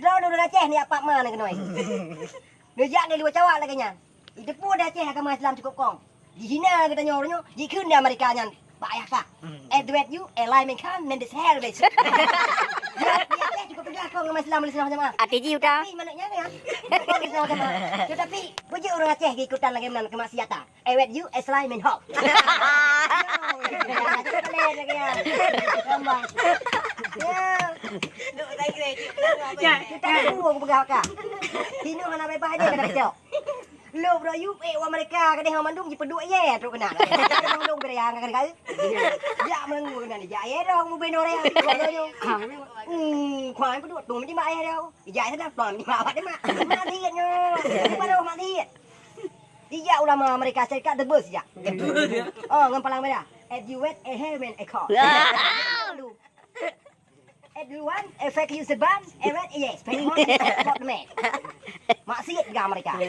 Dah udah Aceh ni apa mana kenoi. Dia jak dia luar Cawak lagi nya. Itu pun dah Aceh agama Islam cukup kong. Di China kita nyornya, di kun di Amerika nya. Pak ayah kak. Edward you, elai menkan, mendes hell bes. Dia Aceh cukup pegang kong agama Islam Islam macam mana. Atiji udah. Tapi manaknya ya. Kong Islam macam mana. Tetapi puji orang Aceh ikutan lagi menan kemaksiatan. Edward you, elai menhok. Kita tunggu pegang kak. Hino mana bebas aja kena kecil. Lu bro you wa mereka kadang mandung ji peduk ye tu kena. Mandung berang kan kau. Ya mengu kena ni. Ya ye dah mu benore. Khoai peduk tu mesti mak ye dah. Ya ye dah tuan ni mak awak mak. Mati nya. Pada mati. Iya ulama mereka serikat debus ya. Oh ngampalang merah. Eduate heaven ekor. Eduan efek you seban, evet yes. Pengon spot me. Maksiat ga mereka.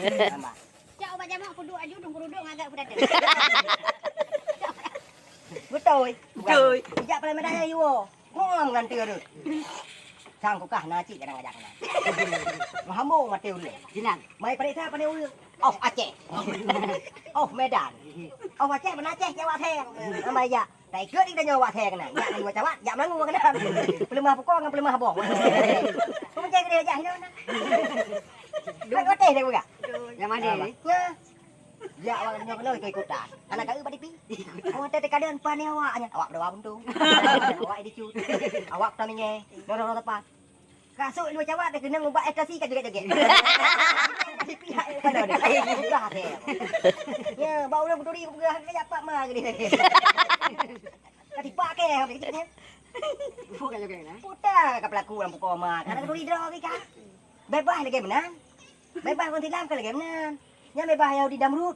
Cak obat jamak puduk aju dong puduk agak berada. Betul. Betul. Jak pada medaya you. Ngom ganti tu. Sang kukah naci kadang ajak kena. Mahambung mati ulu. Jinan. Mai periksa pada ulu. Oh Aceh. Oh Medan. Oh Aceh mana Aceh Jawa Teh. Amai ya. Tại cướp đi đâu vào thề cái này, nhà này vào cháo dạ nó ngu cái nào, belum apa kok, belum apa bong, không chơi cái này dạ đâu nè, có tê đây không cả, nhà mana ni, dạ vào nhà cái nơi cây cột đàn, anak kau badi pi, awak teh kadang pan awaknya, awak berapa pun tu, awak di cut, awak tak menye, dorong tepat, kasut lu cawat dia kena ngubah ekstasi kat joget-joget, di pihak kan ada, dah teh, ya bau dah berduri bergerak kayak apa mah gini. Kati pakai apa gitu kan? Bukan juga kan? Putar ke pelaku lampu koma. Karena keduri draw ke kan? Bebas lagi menan. Bebas kon tilam ke lagi menan. Nya bebas yang di damrut.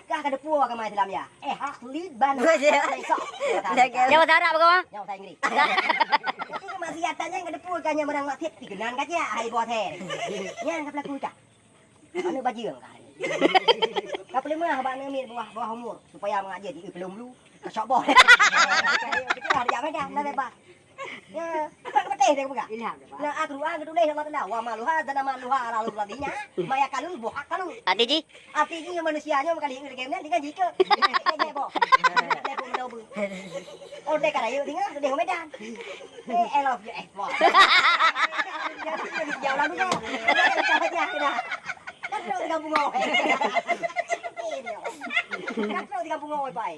Kah kada puas ke mai tilam ya. Hak lid ban. Jawa Barat apa kau? Yang saya ngiri. Itu kemaksiatannya kada puas kan nya merang maksiat digenan ka ya hai bo the. Nya ke pelaku ka. Anu bajeung ka. Kapal mah abang ngambil bawah umur supaya mengajar di belum lu kasok boh. Kita ada jaman dah, dah bebas. Ya, apa betul dia bukan? Nah, aku deh sama tahu. Wa maluha dan maluha lalu ladinya. Maya kalun bohak kalun. Atiji. Artinya manusianya kali ini game ni dengan jika. Dia boh. Dia pun tahu. Oh, dia kata yuk tinggal di Medan. I love you, boh. Jadi jauh lalu dah. Dia dah. Kan di kampung ngoi. Kan di kampung ngoi pai.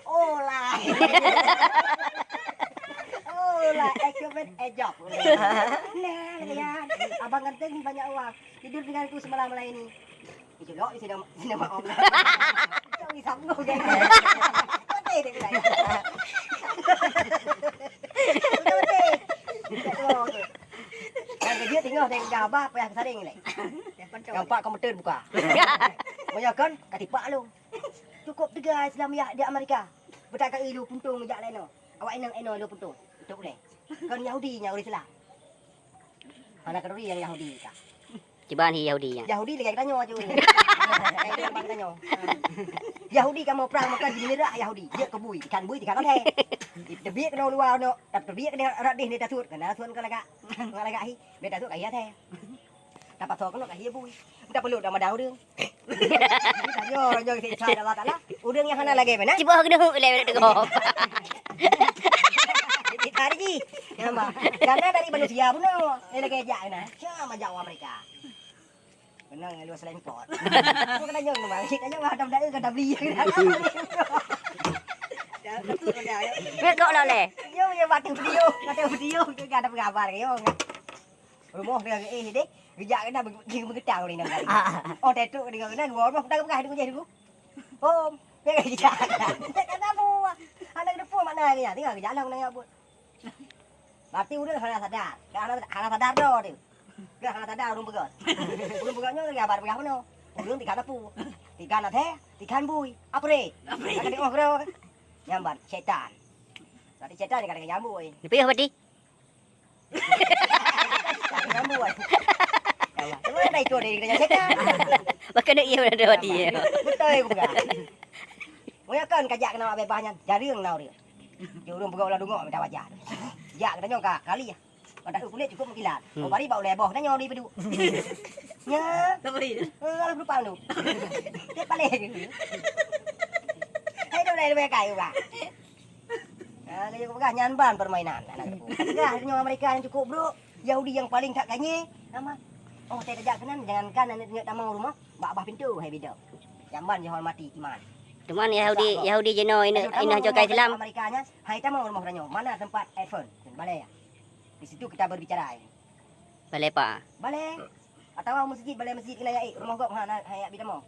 Oh lah. Oh lah, ekspert ejok. Nah, lihat. Abang ganteng banyak uang. Tidur dengan aku semalam malam ini. Itu loh, di sini mak om. Kau ni sanggup kan? Betul deh kan? Betul. Kan dia tinggal dengan gambar apa yang sering ni. Nampak komputer buka. Banyak kan? Katipak lu. Cukup 3 Islam ya di Amerika. Bertakak ilu puntung jak leno. Awak eno lu puntung. Betul boleh. Kan Yahudi nya orang Islam. Anak keduri yang Yahudi ka. Cibaan Yahudi nya. Yahudi lagi tanya aja. Bang tanya. Yahudi kamu perang makan di nerak Yahudi. Dia kebui, ikan bui ikan teh. Dia kena luar no. Dia kena radih ni tasut. Kena tasut kan lagak. Lagak hi. Dia tasut kaya teh. Dapat so kan kaya bui. Kita perlu dah madau dia. Tanya orang yang saya Allah Taala. Udang yang hana lagi mana? Ciba kena le dego. Tadi karena dari manusia pun ini lagi aja nah cuma Jawa mereka benar lu selain pot aku kena nyong bang sih aja madam dah kada beli Wet kok le. yo ya batu video kita ada gambar yo rumah dia dek bijak kena begetang ni nak oh tetu dia kena gua mah dah buka dia dulu om dia kerja kena bu anak depan mana ni tinggal kerja lah nak buat. Berarti udah hana sadar dah tu. Ke hana sadar urung begot. Urung begotnya lagi abar begah mana? Urung tiga tapu. Tiga na teh, tiga bui. Apa re? Ada di orang nyambat setan. Tadi setan ni kadang nyambu oi. Ni pih badi. Nyambu oi. Cuma dah itu dia kadang setan. Bahkan iya ada badi. Betul bukan? Moya kan kajak kena bebasnya. Jariung nau dia. Urung begot ulah dungok minta wajah. Ya kita nyong kali ya. Ada kulit cukup mengkilat. Oh bari bau leboh dah nyori pedu. Ya. Kalau lupa lu. Dia balik. Hai đâu này về cày bà. Dia juga nyanban permainan anak aku. Enggak, hanya mereka yang cukup, Bro. Yahudi yang paling tak kanye. Nama. Oh, saya kerja kanan jangankan anak tamu rumah, bak pintu hai beda. Jamban dihormati iman. Cuman Yahudi jeno ini jokai Islam. Amerikanya, hai tamu rumah ranyo. Mana tempat iPhone? Balai ya. Di situ kita berbicara. Balai pa. Balai. Atau masjid, balai masjid kena yai. Rumah gok hana hai bida mo.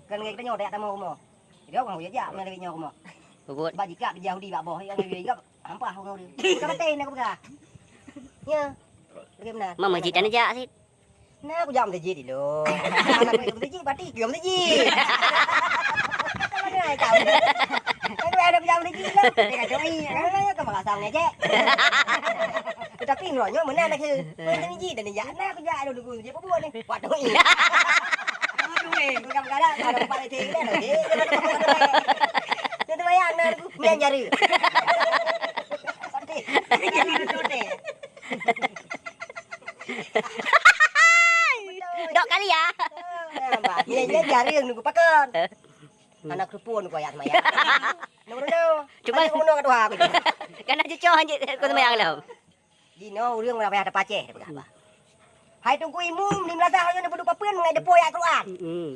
Kan ngai kita nyo dak tamu rumah. Dia mau ya mana ngai nyo rumah. Bubut. Ba jika di Yahudi bak boh yang ngai gap hampah ngau dia. Ka batin aku ga. Ya. Bagaimana? Mak masjid ana jak sit. Nah, aku jam masjid dulu. Anak aku masjid pati ke masjid. Kalau dia kau. Aku ada jam masjid lah. Dia kata ni, kau makan sang ni je. Tapi ngelonyo mana nak ke? Mana masjid dan dia nak aku jak dulu je apa buat ni? Buat tu ni. Aduh ni, bukan kadang ada tempat itu dah ni. Dia tu bayang nak aku main jari. Pati. Jadi tu ni. Dok kali ya. Dia jari yang nunggu pakan. Anak kerupun kau ya semaya. No. Cuma aku nak doa aku. Kan aja coh anjir kau sembahyang dah. Dino ring orang ada paceh apa. Hai tunggu imum 15 tahun nak berdoa papen mengai depo ayat Quran.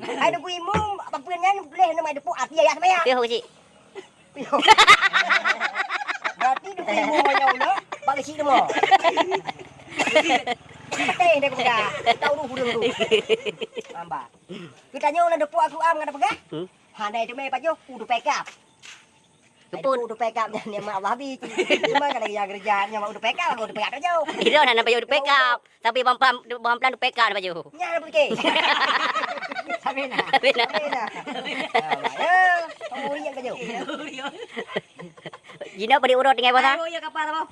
Hai tunggu imum papennya boleh nak mai depo arti ayat semaya. Piho cik. Berarti tunggu imum nyo bagi si demo. Pateh dia buka. Tahu lu hudung tu. Amba. Kita nyo nak depo Quran ngada pegah. Handai tu mai pajo udu pekap. Kepun. Udu pekap ni mak Allah bi. Cuma kalau yang kerjaan mak udu pekap udu pekap aja. Iro nak nampak udah pekap. Tapi bam-plan pekap baju. Nya pergi. Sampai nak. Ya, kamu yang kerja. Jina pada urut dengan pasal. Ayo ya kapal apa?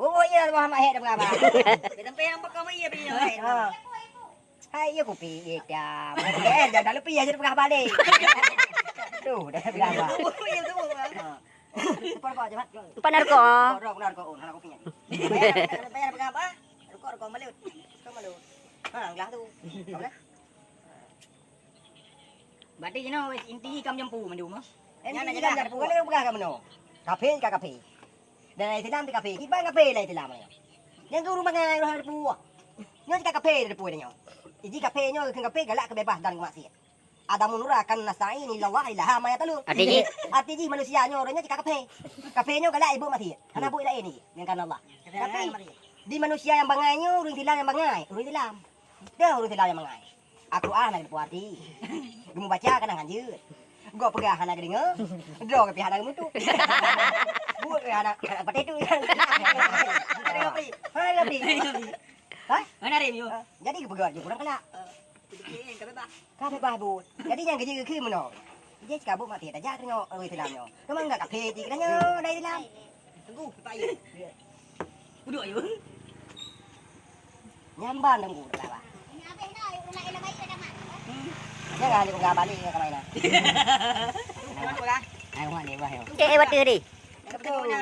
Oh iya Muhammad Head apa? Tempe nampak kamu iya punya. Hai ya kopi ya. Jangan lupa ya jadi pegah balik. Tuh, dah pegah apa? Oh iya tu. Cepat kau cepat. Empat narko. Narko, narko punya. Bayar pegah apa? Narko malut. Kau malut. Gelas tu. Kau dah. Berarti you know inti kam jampu mandu mah. Nya nak jaga jampu kalau pegah kamu no. Kafe ka kafe. Dan ai tilam di kafe. Kiba kafe lai tilam ni. Yang tu rumah ngai rumah depu. Nyo jika kafe depu nyo. Iji kafe nyo ke kafe galak kebebas dan maksiat. Ada munura akan nasta'in illallah ilaha ma yatalu. Arti manusia nyo orangnya jika kafe. Kafe nyo galak ibu mati. Ana bu ilahi ni dengan Allah. Tapi di manusia yang bangai nyo urang tilam yang bangai. Urang tilam. Dah urang tilam yang bangai. Al-Quran nak depu arti. Gemu baca kan anjir. Gua pegah anak dengar. Draw ke pihak kamu tu. Buat ke anak pakai tu. Ada api. Hai api. Hah? Mana rem yo? Jadi ke pegang je kurang kelak. Kau bebas bu. Jadi yang kerja ke mana? Dia cakap bu mati dah jadi tengok orang Islamnya. Kamu enggak kafe je katanya dari Islam. Tunggu payu. Duduk yo. Nyamban tunggu dah lah. Habis dah nak elak air dah mak. Jangan dia pegang balik ke mana. Ai hoa ni bah yo. Cek wat di. Betulnya.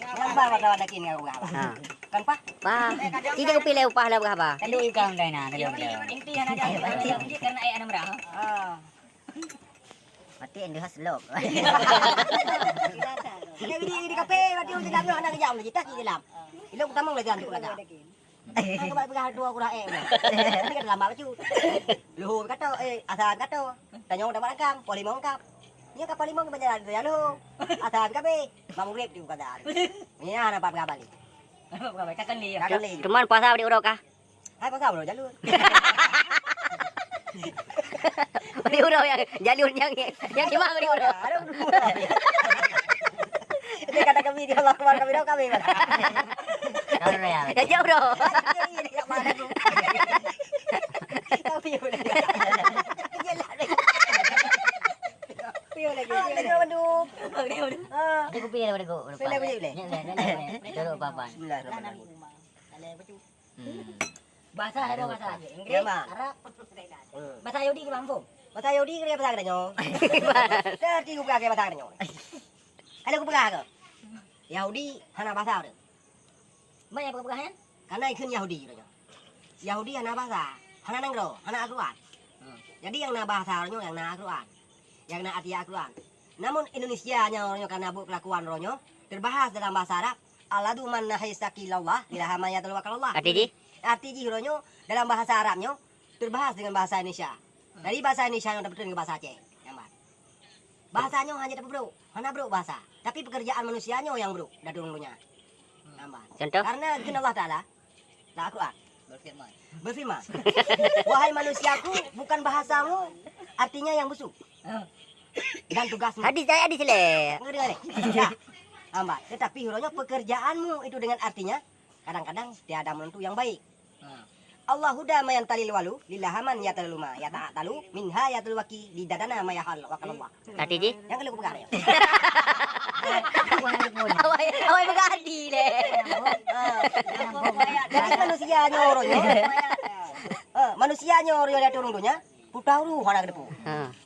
Nyamban wadah kin kau pegang. Ha. Kan pak? Pa. Tidak aku pilih upah lah berapa? Tadu ikang dah na. Inti hana dah. Inti karena air ana merah. Mati yang dihas belum. Dia di kafe, mati di dalam anak kerja lagi tak di dalam. Ilo utama lagi antuk lagi. Aku balik pegang dua kurang Ini kan lama baju. Luhur kata asan kata. Tanya orang dapat kang, poli mongkap. Ni kapal limong ke jalan dia lu. Asan kabe, mamurip di kadaan. Ni ana dapat pegang balik. Kakak ni. Kakak li. Cuman puasa di urut kah? Hai pasal bro jalur. Di urut yang jalur yang di mana di urut? Ada Dia kata kami dia Allah keluar kami dah kami. Kalau ya. Ya jauh bro. Tapi boleh. Piu lagi. Piu bandu. Aku pilih pada aku. Pilih boleh. Terus apa? Bahasa ada bahasa Inggris, Arab, bahasa Yahudi ke Bangkok. Bahasa Yahudi ke bahasa Kedanyo. Tadi aku pakai bahasa Kedanyo. Ada aku pakai ke? Yahudi hana bahasa ada. Mai apa pegahan? Karena ikut Yahudi gitu. Yahudi yang bahasa, hana nangro, hana Al-Quran. Jadi yang bahasa ronyo yang Al-Quran, yang arti Al-Quran. Namun Indonesia nya ronyo karena kelakuan ronyo terbahas dalam bahasa Arab. Aladu man nahisakilallah ilaha ma yatul wakallah. Arti ronyo dalam bahasa Arabnya terbahas dengan bahasa Indonesia. Dari bahasa Indonesia yang dapat dengan bahasa Aceh. Bahasanya hanya dapat bro, hana bro bahasa. Tapi pekerjaan manusianya yang bro, dah dulunya. Contoh? Karena izin Allah Ta'ala, Al-Quran berfirman, wahai manusiaku, bukan bahasamu, artinya yang busuk. Dan tugasmu. Hadis saya hadis le. Tetapi hurunya pekerjaanmu itu dengan artinya, kadang-kadang tiada menentu yang baik. Allah huda mayan talil walu lillahaman ya taluma ya ta'atalu minha ya talwaki lidadana mayahal wakallah. Arti ji? Yang kali aku pegang ya. Awai bergadi le. Jadi manusia nyoronya, manusia nyoronya lihat turunnya, putaru hana kedepu.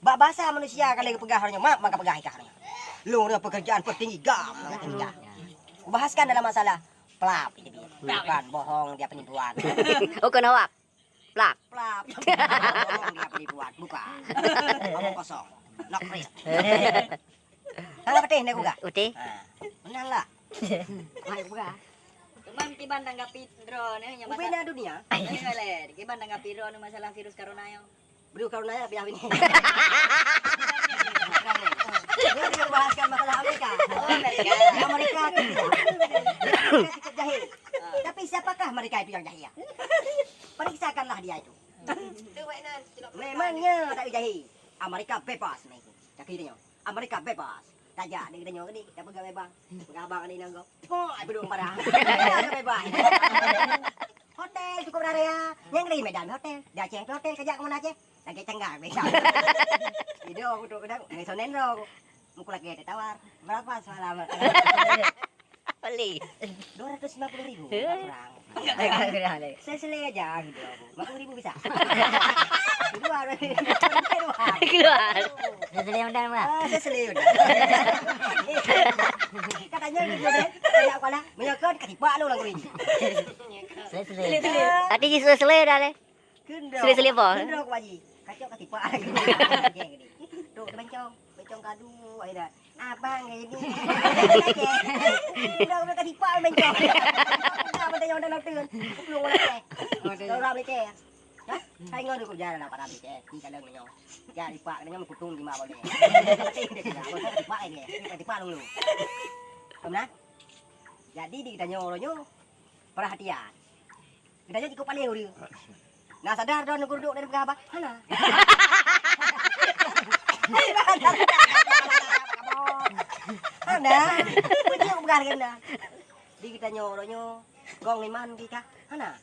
Bahasa manusia kali pegang harnya mak maka pegang ikarnya. Lu pekerjaan petinggi gam, bahaskan dalam masalah pelap ini bukan bohong dia penipuan. Oh kenawak. Plak. Pelap bohong dia penipuan bukan. Ngomong kosong. Nok pres. Kalau petih nek uga. Uti. Menang lah. Mai buka. Cuman tiban tanggapi drone nya Upina dunia. Ngale, tiban tanggapi drone masalah virus corona yo. Beliau karena pindah ini. Dia bahaskan masalah Amerika. Amerika tidak jahil. Tapi siapakah mereka itu yang jahil? Periksakanlah dia itu. Memangnya tak jahil. Amerika bebas mereka. Cakirnya. Amerika bebas. Tajak dia kita ni kita pegang bebas. Abang ni nanggo. Oh, belum marah. Bebas. Hotel cukup dah ya. Yang di Medan hotel. Dah ceng hotel kerja ke mana Aceh? Lagi cenggak besok. Video aku tuh kadang ngai sonen ro. Mukul lagi ditawar. Berapa semalam? Beli. 250.000 kurang. Saya selesai aja gitu. 50.000 bisa. Keluar. Keluar. Sesuai undang mah. Saya selesai udah. Katanya gitu deh. Kayak apa lah? Menyokot ketipa lu lang ini. Arti ji selesai dah le. Selesai apa? Kendro ku aji. Kacau ketipa. Tuh bencong kadu ai dah. Abang ini. Udah ketipa bencong. Apa tanya udah nonton. Belum boleh. Orang boleh hah? Hai ngon được ra là bạn làm gì kìa, đi cả lần với nhau. Ra đi quạ nó mà cụt tung đi mà vào đây. Tin được cả, mau đi quạ này, đi quạ luôn. Không dah? Jadi di kita nyoronya perhatian. Kita aja cukup paling dia. Nah sadar dah nukur duduk dari apa? Mana? Ada. Punya bukan kena. Di kita nyoronya gong iman kita. Mana?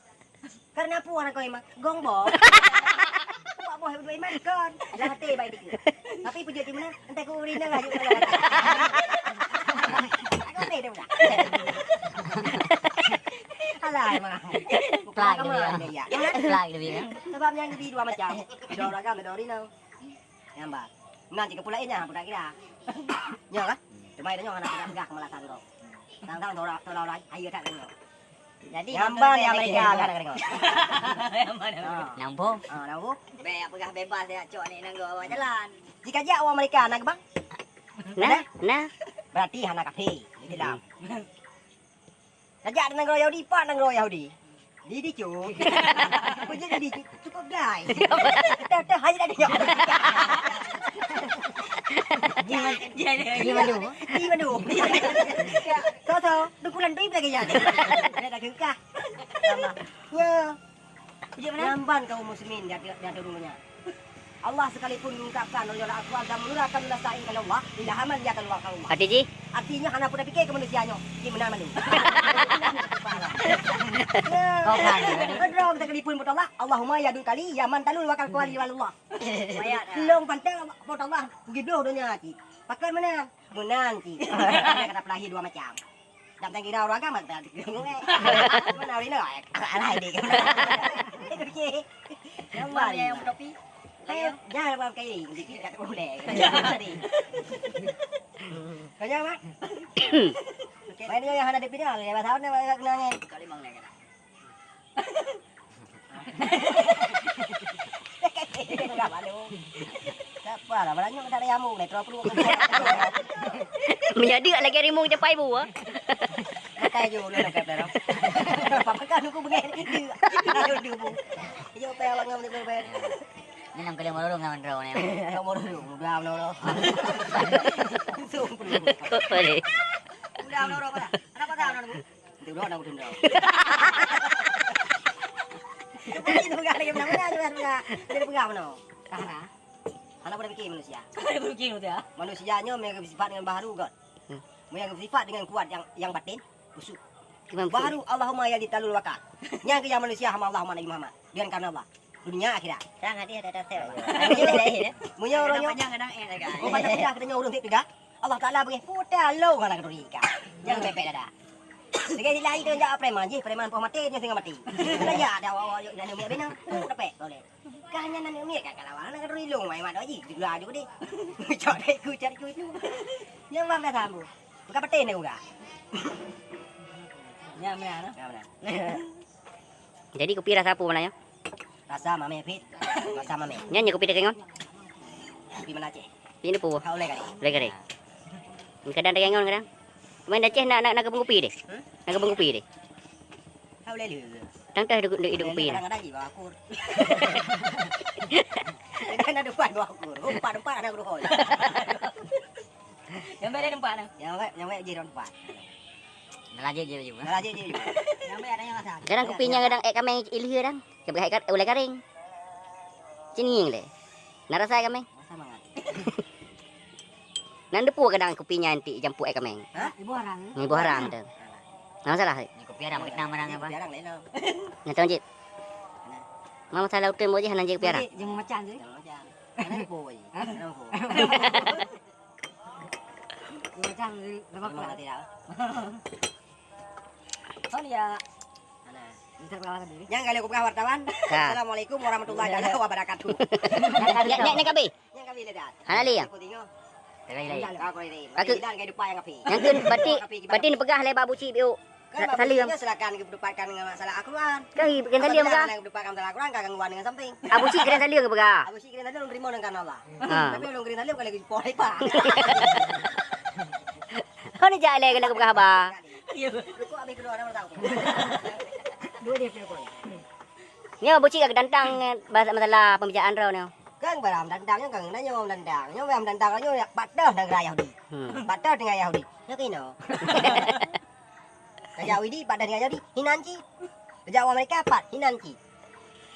Karena puan aku emang gongbong. Pak boh dua iman kan. Lah hati baik dikit. Tapi punya di mana? Entar aku urina enggak juga. Aku ni dah budak. Alah emang. Plak dia ya. Plak dia. Sebabnya yang di dua macam. Dua ragam ada orino. Nyambat. Nanti ke pulainya budak kita. Nya lah. Cuma itu anak budak gak malasan kau. Tang-tang tora ayo tak kena. Jadi nyamban ya mereka kadang-kadang. Nampo. Nampu. Be pegah bebas ya cok ni nang go jalan. Jika dia orang mereka nak bang. Nah. Berarti anak kafe di dalam. Sajak nang royau di pak nang royau di. Di cu. Punya di cukup gai. Dah hanya dia. Di madu. Tahu dukulan duit lagi ya. Ada kekah. Ya. Nyamban kaum muslimin dia turunnya. Allah sekalipun mengungkapkan oleh Al-Quran dan menurunkan nasihat kalau Allah ilahaman ya kalau Allah. Arti ji? Artinya anak pun pikir ke manusianya gimana manu. Kau kan. Adrong sekalipun buat Allah Allahumma ya dun kali ya man talul wakal kuali wallah. Long pantang buat Allah gibloh dunia ki. Pakai mana? Menang ki. Kata pelahi dua macam. Dam tang kira orang agama tak mana hari ni alai dik. Nampak yang topi. Ayo, jangan buat kayak ini, dikit kat boleh. Kaya mak. Main dia yang ada di pinang, ya bahasa ni bahasa kenangin. Kali mang lagi. Apa lah, banyak tak ada nyamuk ni, terus perlu. Menjadi lagi rimung cepai bu. Makai je lu nak kata. Papa kan aku begini. Aduh bu. Yo pe lang ngam tu pe. Ni nang kali marung ngaman raw ni. Aku mau dulu, gam no. Sum perlu. Apa ni? Gam no apa? Apa tahu no bu? Tu ro nak tunda. Itu bukan lagi mana juga. Jadi pegang no. Kahana. Anak boleh bikin manusia. Ada berukir tu ya. Manusianya memang bersifat dengan baharu kan. Memang bersifat dengan kuat yang batin, busuk. Baharu Allahumma ya ditalul wakal. Yang yang manusia hamba Allahumma Nabi Muhammad. Dengan karena Allah. Dunia akhirat. Jangan dia ada sel. Munyo ronyo. Jangan kadang guys. Oh pada kita kita urung tiga. Allah Taala bagi putar lo kana keduri ka. Jangan pepek dah. Sekali sila itu jak preman je, preman pun mati dia tengah mati. Kalau ya ada awak yo nanu mi benang, pepek boleh. Kanya nanu mi ka kalawan nak keduri lo mai mak doji. Juga dia ni. Cok dek ku cari ku itu. Yang mana sambu? Bukan peti ni juga. Ya mana? Ya mana? Jadi kopi rasa apa mananya? Rasa mame fit. Rasa mame. Nyanyi kopi tengon. Kopi mana ceh? Ini pu. Kau leh kali. Lagi. Kadang tengon kadang. Main dah ceh nak kebun kopi deh. Nak kebun kopi deh. Kau leh lu. Tang tah hidup kopi. Kadang-kadang di bawah akur. Kan ada depan bawah akur. Depan ada guru hol. Yang beda tempat nah. Yang baik je depan. Nelaje je juga. Kalau je. Yang baik ada yang asal. Kadang kopinya kadang kami ilih kadang. Kebaik kat oleh kering. Cinging le. Nak rasa kami. Sama kan? Nan depu kadang kopinya nanti campur kami. Hah? Ibu orang. Ni buah harang tu. Nah masalah. Ni kopi ada makin nama nang apa? Jarang lain. Nak tahu je. Mama salah utem boleh hanan je piara. Jangan macam je. Jangan macam. Ada boy. Ada boy. Macam lemak Mana tidak? Oh ya. Mana? Bisa perlahan diri. Yang kali aku buka wartawan. Assalamualaikum warahmatullahi wabarakatuh. Nek kabe. Yang kami lihat. Hanali ya. Aku tengok. Lagi. Aku ini. Aku dan kayak depan yang api. Yang kun bati ni pegah lebar buci biu. Tali yang silakan diperdapatkan dengan masalah Al-Quran. Kai bikin tali pegah. Yang diperdapatkan masalah Al-Quran kagak gangguan dengan samping. Abu ci kena tali ke pegah. Aku sih kira tadi lu terima dengan Allah. Ha. Tapi lu kira tadi kalau lagi porai pak. Kau ni jale kena pegah ba. Iya. Lu kok abis kedua orang tahu. Dua dia pilih. Ni abu ci kagak tantang masalah pembicaraan rau ni. Kan baram tantangnya kan nanya mau tantang. Nyo baram tantangnya ya patah dengan Yahudi. Patah dengan Yahudi. Ya kino. Yahudi patah dengan Yahudi. Hinanci. Jawa mereka pat Hinanci.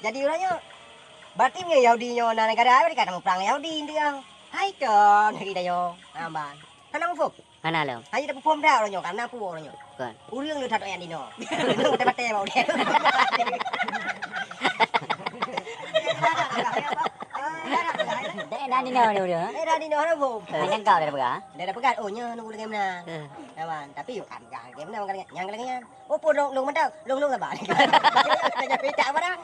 Jadi orangnya berarti punya Yahudi nyo na negara Amerika mau perang Yahudi dia. Hai kan lagi dah yo. Namban. Kanang fuk. Mana lo? Hai dah pom dah orangnya karena pu orangnya. Kan. Uriang lu tato yang dino. Lu tebate mau dia. Dah dah ni nak dia. Dah dino na pom. Yang kau dah pegah. Dah dah pegat. Oh nya nunggu lagi mana. Namban. Tapi yo kan game na makan yang lagi yan. Oh pu long mantau. Long apa? Kaya pita barang.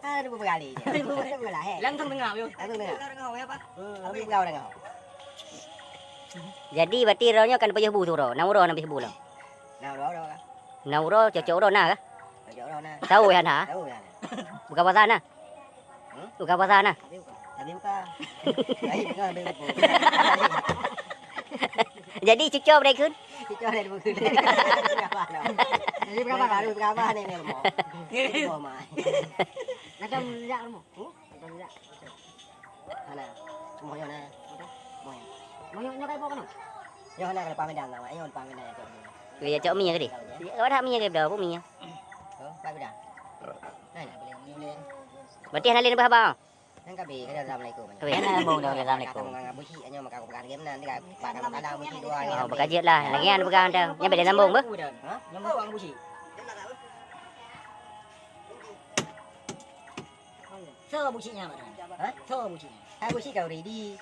Ada beberapa kali. Beberapa lah. Langsung tengah yo. Aku dengar. Kau apa? Aku kau dengar. Jadi berarti rau nya kan payah bu tu rau. Nang rau nang payah bu lo. Nào đó. Nang rau cocok rau na ka? Chỗ đó nè. Tahu ya na? Tahu ya. Buka pasar na. Buka pasar na. Tapi buka. Ai buka bên phố. Jadi cucuk break kun. Cho nên buka. Berapa đâu. Jadi berapa nih mau. Mau mai. Macam jak lu. Mana? Semua yo nè. Mau. Mau nyokai apa kan? Yo nè cái pamit dan ayo pamit dan cho. Dia cok mi ke di. Kau dah mi ke dah pu mi. Pamit dan. Này beli. Berarti hanalin bah ba. Nang kabi ka assalamualaikum. Ana bong dah assalamualaikum. Mga busi anyo makakukan game nanti ka para matala busi dua ni. Oh, bekajit lah. Lagi an pegang dah. Yang beda sambung bah. Ha? Nyambo ang busi. Sơ businya mana? Ha? Sơ businya. Hai busi kau ready.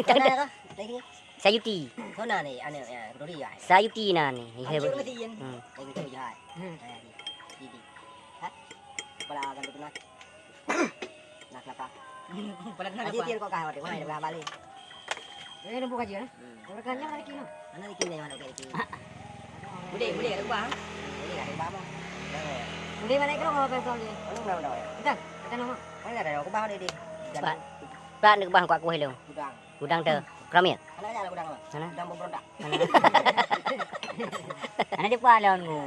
Sana ka? Lagi. Sayuti. Sana ni ane ya, dori ya. Sayuti na ni. Ni Chưa hebo. mới tiền. Đừng tôi dài. Đi đi. Hả? Bà là gần được nói. Nạc là pa. Aji tiền có cả hoạt động này được ba ba lên. Ini buka je. Rekannya lagi. Mana dikit nih mana kayak gitu. Boleh kat rumah. Ini ada bapa. Boleh mana kalau mau pasal dia. Ini mana? Kita nama. Mana ada aku bawa di. Pak. Pak nak bang kuat kuih lu. Gudang. Gudang tu. Keramik. Mana aja gudang mah? Mana? Gudang pemberontak. Ana dia puan lawan ku.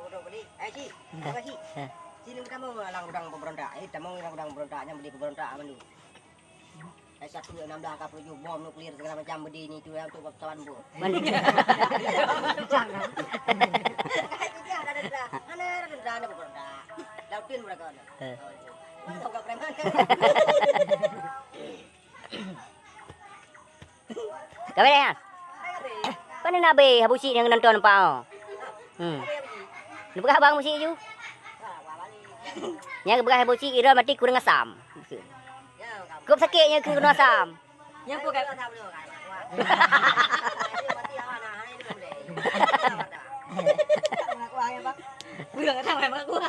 Gudang beli. Ci. Apa ci? Ci ni kamu lang gudang pemberontak. Tamu lang gudang pemberontaknya beli pemberontak mandu. 126 kapal bom nuklir segala macam bedi ni tu yang untuk pesawat bu. Mana? Jangan. Ada pemberontak. Lautin mereka ada. Kau gak preman. Kau ni ah. Kau ni nabe habusi yang nonton pau. Lu buka abang musik ju. Nya buka habusi ira mati kurang asam. Kup sakitnya kurang asam. Yang pun kat Budak kat tahu mak gua.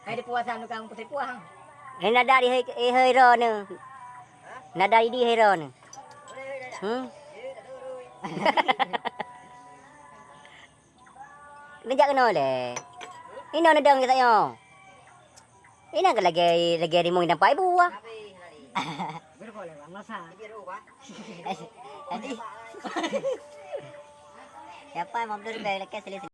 Hai di puasan tu kamu putih puang. Ni nada di hai ro ni. Nada di hai ro ni. Ngejak kena le. Ini nada kita yo. Ini kan lagi rimung nampak ibu ah. Berboleh bang masa. Siapa yang mau beli lekas